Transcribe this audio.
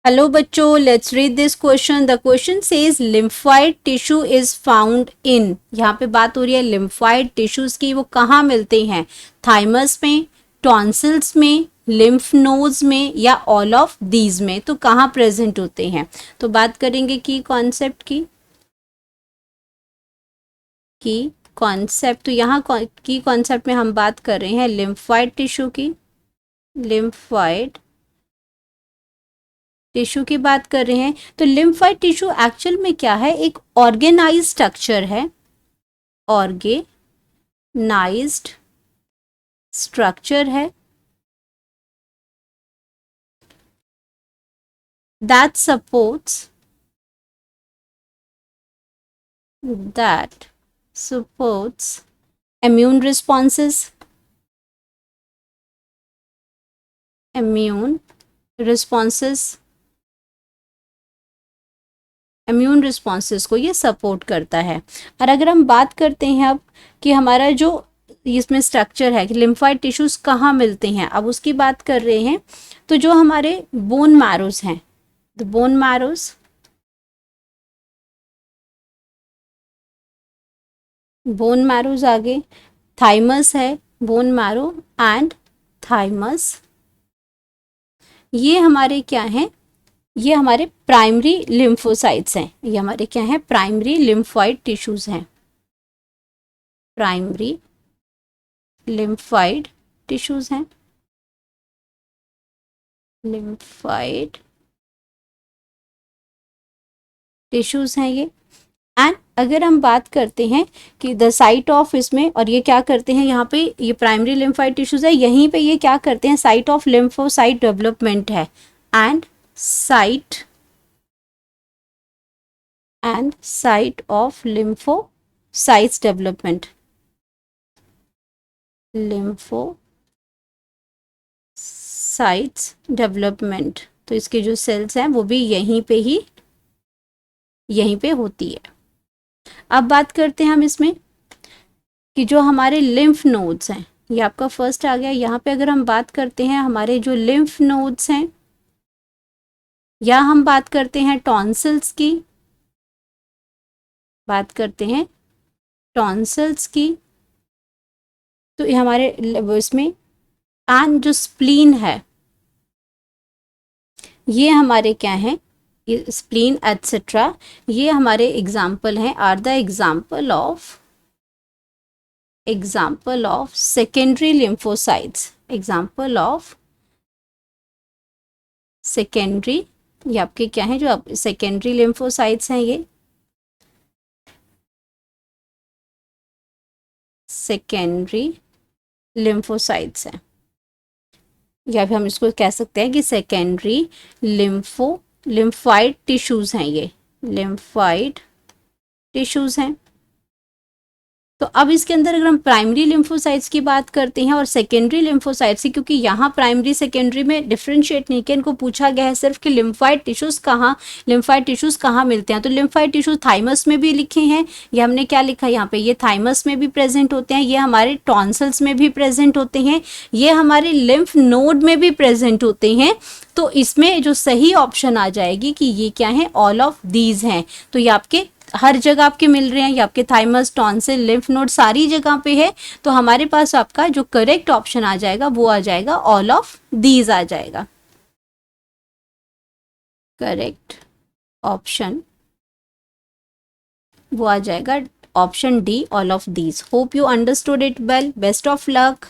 Hello बच्चों, let's read this question. The question says lymphoid tissue is found in. यहाँ पे बात हो रही है लिम्फाइड टिश्यूज की, वो कहाँ मिलते हैं? थाइमस में, टॉन्सिल्स में, लिम्फ नोड्स में या ऑल ऑफ दीज में। तो कहाँ प्रेजेंट होते हैं? तो बात करेंगे की कॉन्सेप्ट की कॉन्सेप्ट। तो यहाँ की कॉन्सेप्ट में हम बात कर रहे हैं लिम्फाइड टिश्यू की। लिम्फाइड टिश्यू की बात कर रहे हैं। तो लिम्फाइड टिश्यू एक्चुअल में क्या है? एक ऑर्गेनाइज्ड स्ट्रक्चर है। ऑर्गेनाइज्ड स्ट्रक्चर है that supports immune responses, immune responses immune responses को ये सपोर्ट करता है। और अगर हम बात करते हैं अब कि हमारा जो इसमें स्ट्रक्चर है कि लिम्फाइड टिश्यूज कहाँ मिलते हैं, अब उसकी बात कर रहे हैं। तो जो हमारे बोन मैरोज हैं, द बोन मैरोज आगे थाइमस है, बोन मैरो एंड थाइमस, ये हमारे क्या हैं? ये हमारे प्राइमरी लिम्फोसाइट्स हैं। ये हमारे क्या हैं? प्राइमरी लिम्फाइड टिश्यूज हैं। प्राइमरी लिम्फाइड टिश्यूज हैं। लिम्फाइड टिश्यूज हैं ये। एंड अगर हम बात करते हैं कि द साइट ऑफ इसमें, और ये क्या करते हैं यहाँ पे, ये प्राइमरी लिम्फाइड टिश्यूज है, यहीं पे ये क्या करते हैं? साइट ऑफ लिम्फोसाइट डेवलपमेंट है। And site of lymphocytes development, lymphocytes development. तो इसके जो सेल्स हैं वो भी यहीं पे होती है। अब बात करते हैं हम इसमें कि जो हमारे लिम्फ नोड्स हैं, ये आपका फर्स्ट आ गया। यहाँ पे अगर हम बात करते हैं हमारे जो लिम्फ नोड्स हैं, या हम बात करते हैं टॉन्सिल्स की, बात करते हैं टॉन्सिल्स की, तो ये हमारे इसमें एंड जो स्प्लीन है, ये हमारे क्या हैं? ये स्प्लीन एटसेट्रा, ये हमारे एग्जाम्पल हैं, are the example of secondary lymphocytes. Example of secondary, ये आपके क्या है? जो सेकेंडरी लिम्फोसाइट्स हैं, ये सेकेंडरी लिम्फोसाइट्स हैं, या फिर हम इसको कह सकते हैं कि सेकेंडरी लिम्फाइड टिश्यूज हैं। ये लिम्फाइड टिश्यूज हैं। तो अब इसके अंदर अगर हम प्राइमरी लिम्फोसाइट्स की बात करते हैं और सेकेंडरी लिम्फोसाइट्स की, क्योंकि यहाँ प्राइमरी सेकेंडरी में डिफरेंशिएट नहीं किया, इनको पूछा गया है सिर्फ कि लिम्फाइड टिश्यूज कहाँ मिलते हैं। तो लिम्फाइड टिश्यूज थाइमस में भी लिखे हैं। ये हमने क्या लिखा है यहाँ पे? ये थाइमस में भी प्रेजेंट होते हैं, ये हमारे टॉन्सिल्स में भी प्रेजेंट होते हैं, ये हमारे लिम्फ नोड में भी प्रेजेंट होते हैं। तो इसमें जो सही ऑप्शन आ जाएगी कि ये क्या है? ऑल ऑफ दीज हैं। तो ये आपके हर जगह आपके मिल रहे हैं, ये आपके थाइमस, टॉन्सिल, लिम्फ नोड सारी जगह पे है। तो हमारे पास आपका जो करेक्ट ऑप्शन आ जाएगा वो आ जाएगा ऑल ऑफ दीज आ जाएगा। करेक्ट ऑप्शन वो आ जाएगा option D, all of these. Hope you understood it well. Best of luck.